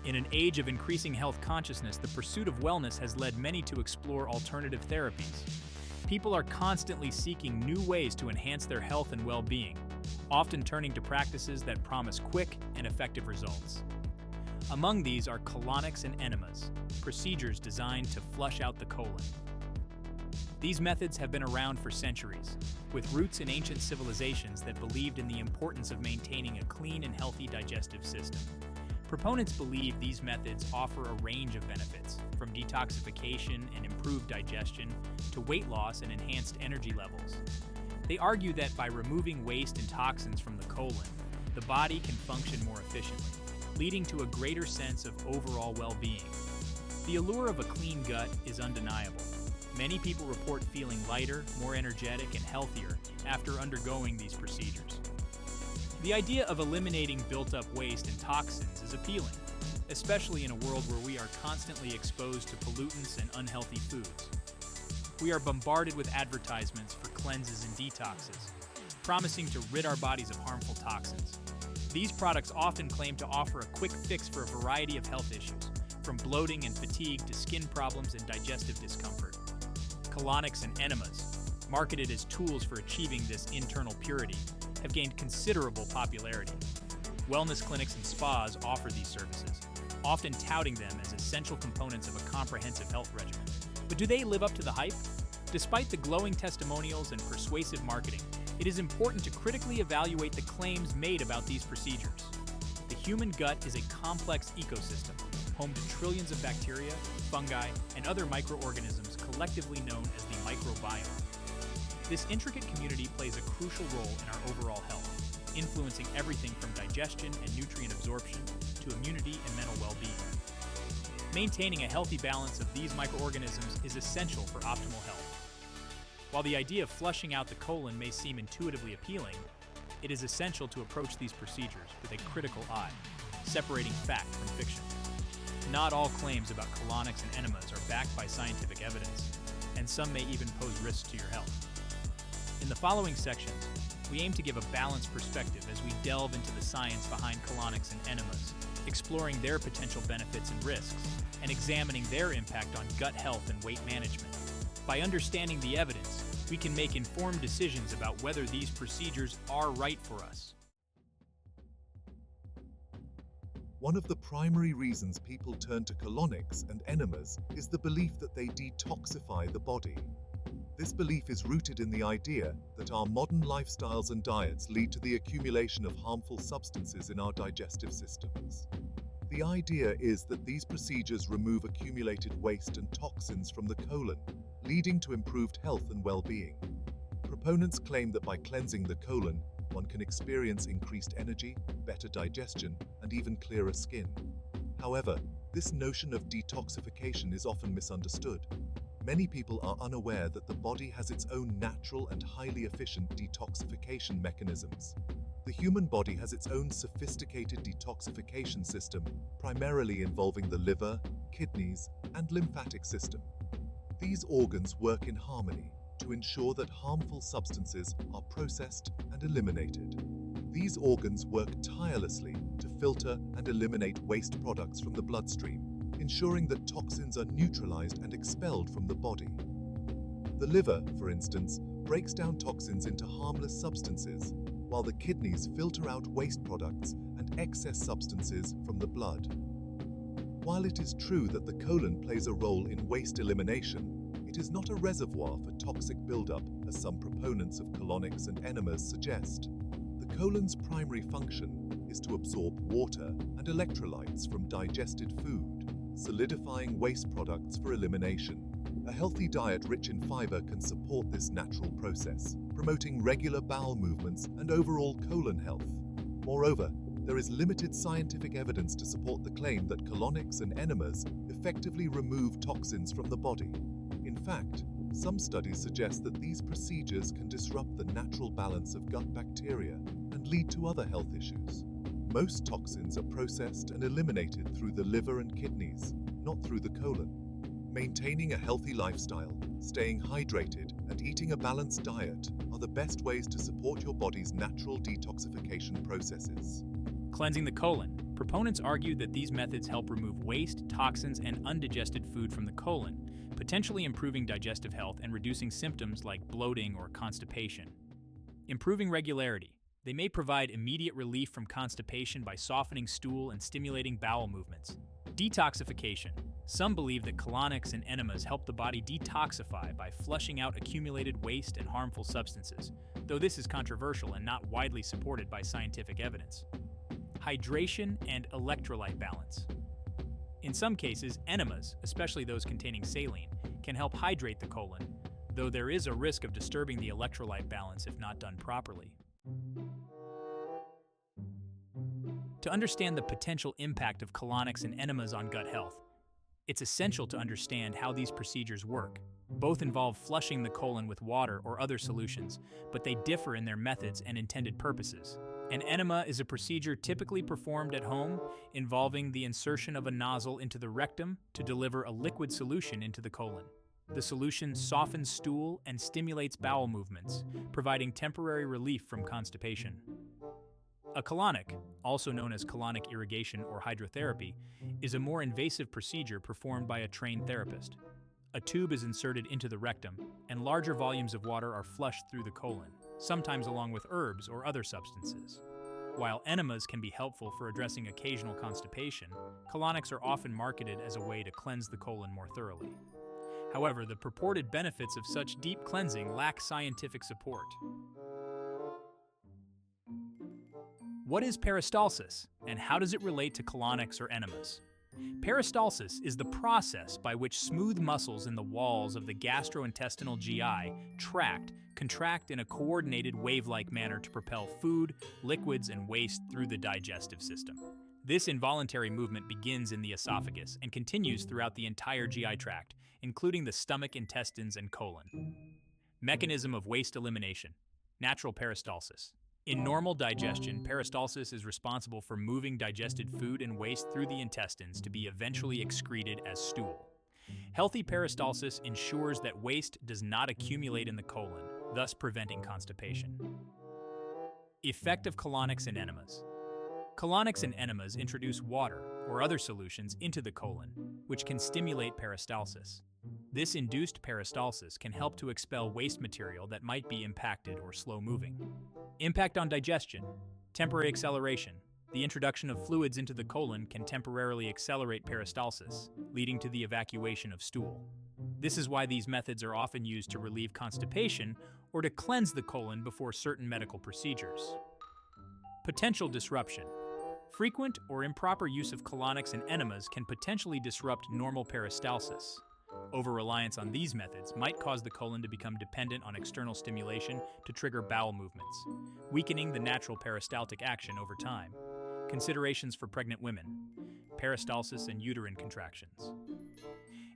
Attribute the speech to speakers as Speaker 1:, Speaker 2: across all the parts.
Speaker 1: In an age of increasing health consciousness, the pursuit of wellness has led many to explore alternative therapies. People are constantly seeking new ways to enhance their health and well-being, often turning to practices that promise quick and effective results. Among these are colonics and enemas, procedures designed to flush out the colon. These methods have been around for centuries, with roots in ancient civilizations that believed in the importance of maintaining a clean and healthy digestive system. Proponents believe these methods offer a range of benefits, from detoxification and improved digestion to weight loss and enhanced energy levels. They argue that by removing waste and toxins from the colon, the body can function more efficiently, leading to a greater sense of overall well-being. The allure of a clean gut is undeniable. Many people report feeling lighter, more energetic, and healthier after undergoing these procedures. The idea of eliminating built-up waste and toxins is appealing, especially in a world where we are constantly exposed to pollutants and unhealthy foods. We are bombarded with advertisements for cleanses and detoxes, promising to rid our bodies of harmful toxins. These products often claim to offer a quick fix for a variety of health issues, from bloating and fatigue to skin problems and digestive discomfort. Colonics and enemas, marketed as tools for achieving this internal purity, have gained considerable popularity. Wellness clinics and spas offer these services, often touting them as essential components of a comprehensive health regimen. But do they live up to the hype? Despite the glowing testimonials and persuasive marketing, it is important to critically evaluate the claims made about these procedures. The human gut is a complex ecosystem, home to trillions of bacteria, fungi, and other microorganisms collectively known as the microbiome. This intricate community plays a crucial role in our overall health, influencing everything from digestion and nutrient absorption to immunity and mental well-being. Maintaining a healthy balance of these microorganisms is essential for optimal health. While the idea of flushing out the colon may seem intuitively appealing, it is essential to approach these procedures with a critical eye, separating fact from fiction. Not all claims about colonics and enemas are backed by scientific evidence, and some may even pose risks to your health. In the following sections, we aim to give a balanced perspective as we delve into the science behind colonics and enemas, exploring their potential benefits and risks, and examining their impact on gut health and weight management. By understanding the evidence, we can make informed decisions about whether these procedures are right for us.
Speaker 2: One of the primary reasons people turn to colonics and enemas is the belief that they detoxify the body. This belief is rooted in the idea that our modern lifestyles and diets lead to the accumulation of harmful substances in our digestive systems. The idea is that these procedures remove accumulated waste and toxins from the colon, leading to improved health and well-being. Proponents claim that by cleansing the colon, one can experience increased energy, better digestion, and even clearer skin. However, this notion of detoxification is often misunderstood. Many people are unaware that the body has its own natural and highly efficient detoxification mechanisms. The human body has its own sophisticated detoxification system, primarily involving the liver, kidneys, and lymphatic system. These organs work in harmony to ensure that harmful substances are processed and eliminated. These organs work tirelessly to filter and eliminate waste products from the bloodstream, ensuring that toxins are neutralized and expelled from the body. The liver, for instance, breaks down toxins into harmless substances, while the kidneys filter out waste products and excess substances from the blood. While it is true that the colon plays a role in waste elimination, it is not a reservoir for toxic buildup, as some proponents of colonics and enemas suggest. The colon's primary function is to absorb water and electrolytes from digested food, solidifying waste products for elimination. A healthy diet rich in fiber can support this natural process, promoting regular bowel movements and overall colon health. Moreover, there is limited scientific evidence to support the claim that colonics and enemas effectively remove toxins from the body. In fact, some studies suggest that these procedures can disrupt the natural balance of gut bacteria and lead to other health issues. Most toxins are processed and eliminated through the liver and kidneys, not through the colon. Maintaining a healthy lifestyle, staying hydrated, and eating a balanced diet are the best ways to support your body's natural detoxification processes.
Speaker 1: Cleansing the colon, Proponents argue that these methods help remove waste, toxins, and undigested food from the colon, potentially improving digestive health and reducing symptoms like bloating or constipation. Improving regularity. They may provide immediate relief from constipation by softening stool and stimulating bowel movements. Detoxification. Some believe that colonics and enemas help the body detoxify by flushing out accumulated waste and harmful substances, though this is controversial and not widely supported by scientific evidence. Hydration and electrolyte balance. In some cases, enemas, especially those containing saline, can help hydrate the colon, though there is a risk of disturbing the electrolyte balance if not done properly. To understand the potential impact of colonics and enemas on gut health, it's essential to understand how these procedures work. Both involve flushing the colon with water or other solutions, but they differ in their methods and intended purposes. An enema is a procedure typically performed at home, involving the insertion of a nozzle into the rectum to deliver a liquid solution into the colon. The solution softens stool and stimulates bowel movements, providing temporary relief from constipation. A colonic, also known as colonic irrigation or hydrotherapy, is a more invasive procedure performed by a trained therapist. A tube is inserted into the rectum, and larger volumes of water are flushed through the colon, sometimes along with herbs or other substances. While enemas can be helpful for addressing occasional constipation, colonics are often marketed as a way to cleanse the colon more thoroughly. However, the purported benefits of such deep cleansing lack scientific support. What is peristalsis, and how does it relate to colonics or enemas? Peristalsis is the process by which smooth muscles in the walls of the gastrointestinal GI tract contract in a coordinated wave-like manner to propel food, liquids, and waste through the digestive system. This involuntary movement begins in the esophagus and continues throughout the entire GI tract, including the stomach, intestines, and colon. Mechanism of waste elimination. Natural peristalsis. In normal digestion, peristalsis is responsible for moving digested food and waste through the intestines to be eventually excreted as stool. Healthy peristalsis ensures that waste does not accumulate in the colon, thus preventing constipation. Effect of colonics and enemas. Colonics and enemas introduce water or other solutions into the colon, which can stimulate peristalsis. This induced peristalsis can help to expel waste material that might be impacted or slow-moving. Impact on digestion. Temporary acceleration. The introduction of fluids into the colon can temporarily accelerate peristalsis, leading to the evacuation of stool. This is why these methods are often used to relieve constipation or to cleanse the colon before certain medical procedures. Potential disruption. Frequent or improper use of colonics and enemas can potentially disrupt normal peristalsis. Over-reliance on these methods might cause the colon to become dependent on external stimulation to trigger bowel movements, weakening the natural peristaltic action over time. Considerations for pregnant women. Peristalsis and uterine contractions.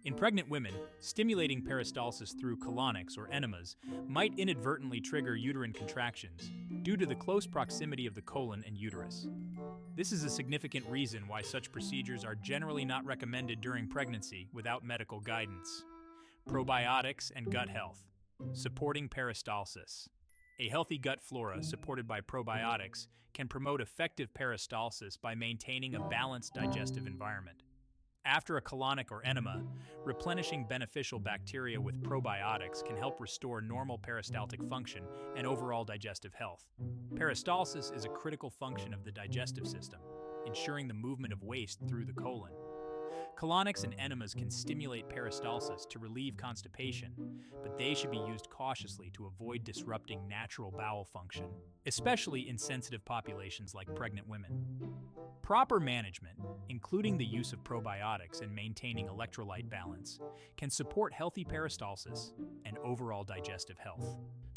Speaker 1: In pregnant women, stimulating peristalsis through colonics or enemas might inadvertently trigger uterine contractions due to the close proximity of the colon and uterus. This is a significant reason why such procedures are generally not recommended during pregnancy without medical guidance. Probiotics and gut health. Supporting peristalsis. A healthy gut flora supported by probiotics can promote effective peristalsis by maintaining a balanced digestive environment. After a colonic or enema, replenishing beneficial bacteria with probiotics can help restore normal peristaltic function and overall digestive health. Peristalsis is a critical function of the digestive system, ensuring the movement of waste through the colon. Colonics and enemas can stimulate peristalsis to relieve constipation, but they should be used cautiously to avoid disrupting natural bowel function, especially in sensitive populations like pregnant women. Proper management, including the use of probiotics and maintaining electrolyte balance, can support healthy peristalsis and overall digestive health.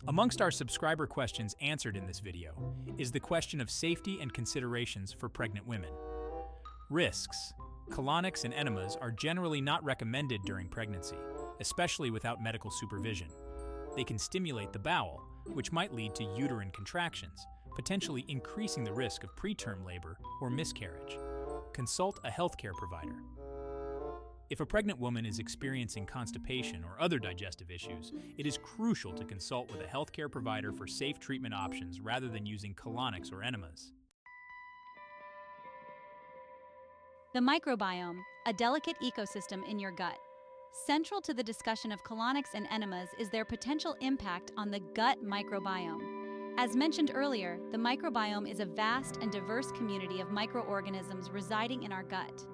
Speaker 1: Amongst our subscriber questions answered in this video is the question of safety and considerations for pregnant women. Risks. Colonics and enemas are generally not recommended during pregnancy, especially without medical supervision. They can stimulate the bowel, which might lead to uterine contractions, potentially increasing the risk of preterm labor or miscarriage. Consult a healthcare provider. If a pregnant woman is experiencing constipation or other digestive issues, it is crucial to consult with a healthcare provider for safe treatment options rather than using colonics or enemas. Colonics and enemas are generally not recommended during pregnancy, especially without medical supervision.
Speaker 3: The microbiome, a delicate ecosystem in your gut. Central to the discussion of colonics and enemas is their potential impact on the gut microbiome. As mentioned earlier, the microbiome is a vast and diverse community of microorganisms residing in our gut.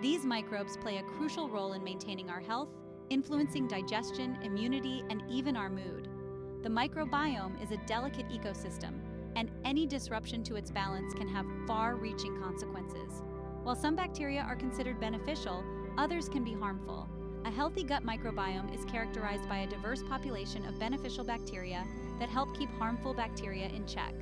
Speaker 3: These microbes play a crucial role in maintaining our health, influencing digestion, immunity, and even our mood. The microbiome is a delicate ecosystem, and any disruption to its balance can have far-reaching consequences. While some bacteria are considered beneficial, others can be harmful. A healthy gut microbiome is characterized by a diverse population of beneficial bacteria that help keep harmful bacteria in check.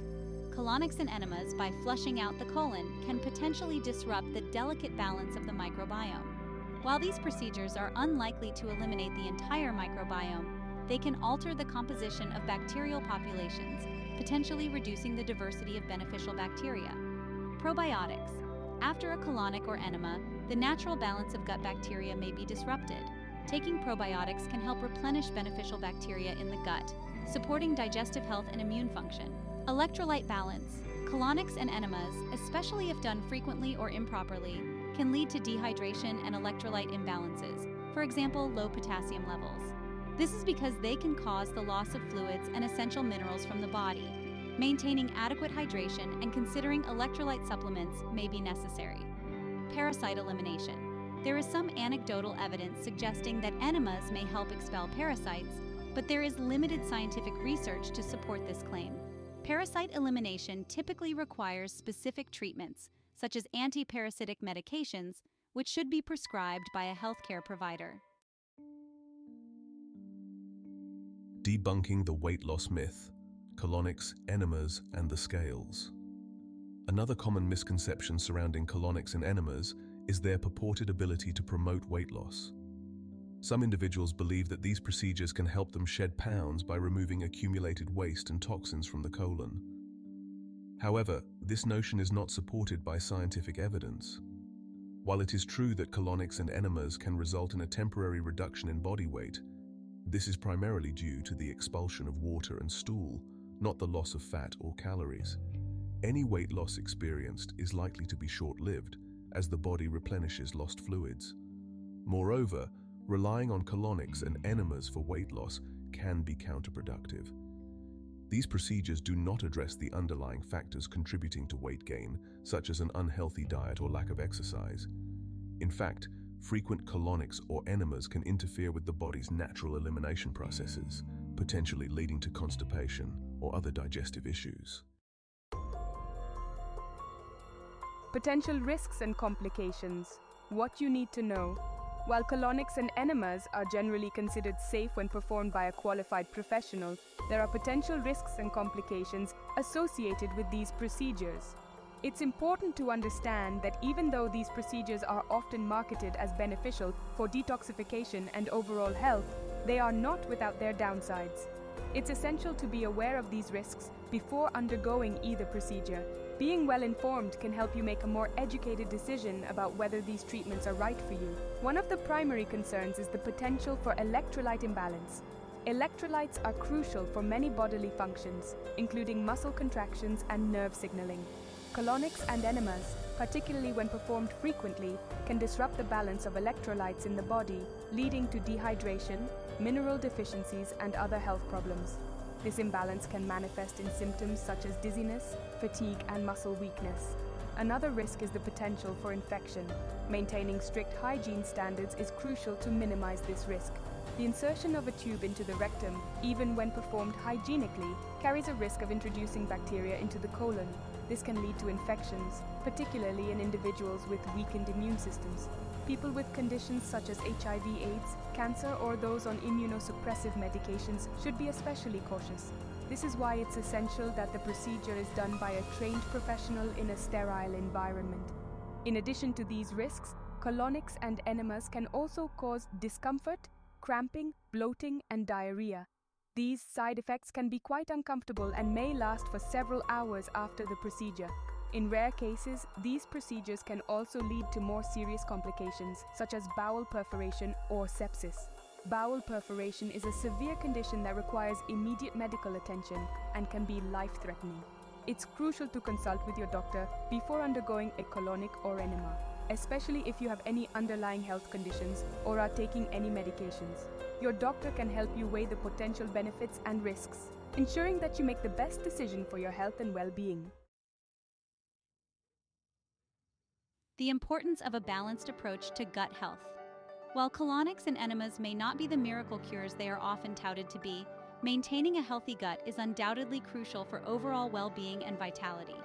Speaker 3: Colonics and enemas, by flushing out the colon, can potentially disrupt the delicate balance of the microbiome. While these procedures are unlikely to eliminate the entire microbiome, they can alter the composition of bacterial populations, potentially reducing the diversity of beneficial bacteria. Probiotics. After a colonic or enema, the natural balance of gut bacteria may be disrupted. Taking probiotics can help replenish beneficial bacteria in the gut, supporting digestive health and immune function. Electrolyte balance. Colonics and enemas, especially if done frequently or improperly, can lead to dehydration and electrolyte imbalances, for example, low potassium levels. This is because they can cause the loss of fluids and essential minerals from the body. Maintaining adequate hydration and considering electrolyte supplements may be necessary. Parasite elimination. There is some anecdotal evidence suggesting that enemas may help expel parasites, but there is limited scientific research to support this claim. Parasite elimination typically requires specific treatments, such as anti-parasitic medications, which should be prescribed by a healthcare provider.
Speaker 4: Debunking the weight loss myth, colonics, enemas, and the scales. Another common misconception surrounding colonics and enemas is their purported ability to promote weight loss. Some individuals believe that these procedures can help them shed pounds by removing accumulated waste and toxins from the colon. However, this notion is not supported by scientific evidence. While it is true that colonics and enemas can result in a temporary reduction in body weight, this is primarily due to the expulsion of water and stool, not the loss of fat or calories. Any weight loss experienced is likely to be short-lived, as the body replenishes lost fluids. Moreover, relying on colonics and enemas for weight loss can be counterproductive. These procedures do not address the underlying factors contributing to weight gain, such as an unhealthy diet or lack of exercise. In fact, frequent colonics or enemas can interfere with the body's natural elimination processes, potentially leading to constipation or other digestive issues.
Speaker 5: Potential risks and complications. What you need to know. While colonics and enemas are generally considered safe when performed by a qualified professional, there are potential risks and complications associated with these procedures. It's important to understand that even though these procedures are often marketed as beneficial for detoxification and overall health, they are not without their downsides. It's essential to be aware of these risks before undergoing either procedure. Being well informed can help you make a more educated decision about whether these treatments are right for you. One of the primary concerns is the potential for electrolyte imbalance. Electrolytes are crucial for many bodily functions, including muscle contractions and nerve signaling. Colonics and enemas, particularly when performed frequently, can disrupt the balance of electrolytes in the body, leading to dehydration, mineral deficiencies, and other health problems. This imbalance can manifest in symptoms such as dizziness, fatigue, and muscle weakness. Another risk is the potential for infection. Maintaining strict hygiene standards is crucial to minimize this risk. The insertion of a tube into the rectum, even when performed hygienically, carries a risk of introducing bacteria into the colon. This can lead to infections, particularly in individuals with weakened immune systems. People with conditions such as HIV/AIDS, cancer, or those on immunosuppressive medications should be especially cautious. This is why it's essential that the procedure is done by a trained professional in a sterile environment. In addition to these risks, colonics and enemas can also cause discomfort, cramping, bloating, and diarrhea. These side effects can be quite uncomfortable and may last for several hours after the procedure. In rare cases, these procedures can also lead to more serious complications, such as bowel perforation or sepsis. Bowel perforation is a severe condition that requires immediate medical attention and can be life-threatening. It's crucial to consult with your doctor before undergoing a colonic or enema. especially if you have any underlying health conditions or are taking any medications. Your doctor can help you weigh the potential benefits and risks, ensuring that you make the best decision for your health and well-being.
Speaker 3: The importance of a balanced approach to gut health. While colonics and enemas may not be the miracle cures they are often touted to be, maintaining a healthy gut is undoubtedly crucial for overall well-being and vitality.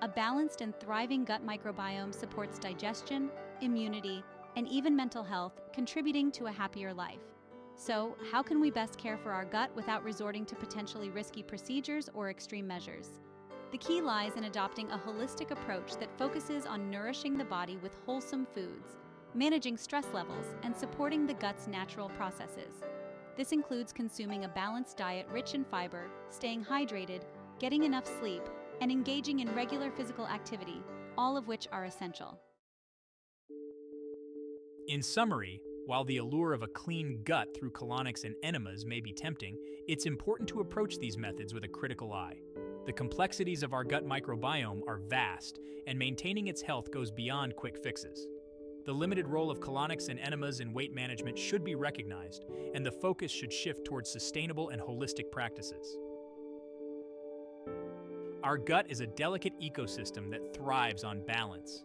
Speaker 3: A balanced and thriving gut microbiome supports digestion, immunity, and even mental health, contributing to a happier life. So, how can we best care for our gut without resorting to potentially risky procedures or extreme measures? The key lies in adopting a holistic approach that focuses on nourishing the body with wholesome foods, managing stress levels, and supporting the gut's natural processes. This includes consuming a balanced diet rich in fiber, staying hydrated, getting enough sleep, and engaging in regular physical activity, all of which are essential.
Speaker 1: In summary, while the allure of a clean gut through colonics and enemas may be tempting, it's important to approach these methods with a critical eye. The complexities of our gut microbiome are vast, and maintaining its health goes beyond quick fixes. The limited role of colonics and enemas in weight management should be recognized, and the focus should shift towards sustainable and holistic practices. Our gut is a delicate ecosystem that thrives on balance.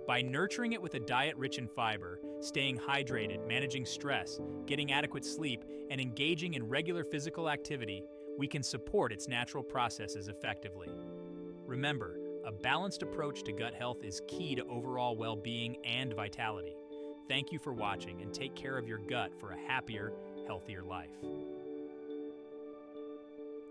Speaker 1: By nurturing it with a diet rich in fiber, staying hydrated, managing stress, getting adequate sleep, and engaging in regular physical activity, we can support its natural processes effectively. Remember, a balanced approach to gut health is key to overall well-being and vitality. Thank you for watching, and take care of your gut for a happier, healthier life.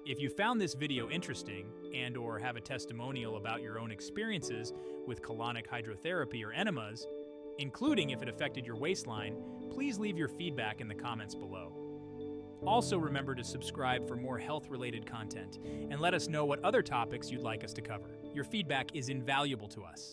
Speaker 1: If you found this video interesting and/or have a testimonial about your own experiences with colonic hydrotherapy or enemas, including if it affected your waistline, please leave your feedback in the comments below. Also, remember to subscribe for more health-related content and let us know what other topics you'd like us to cover. Your feedback is invaluable to us.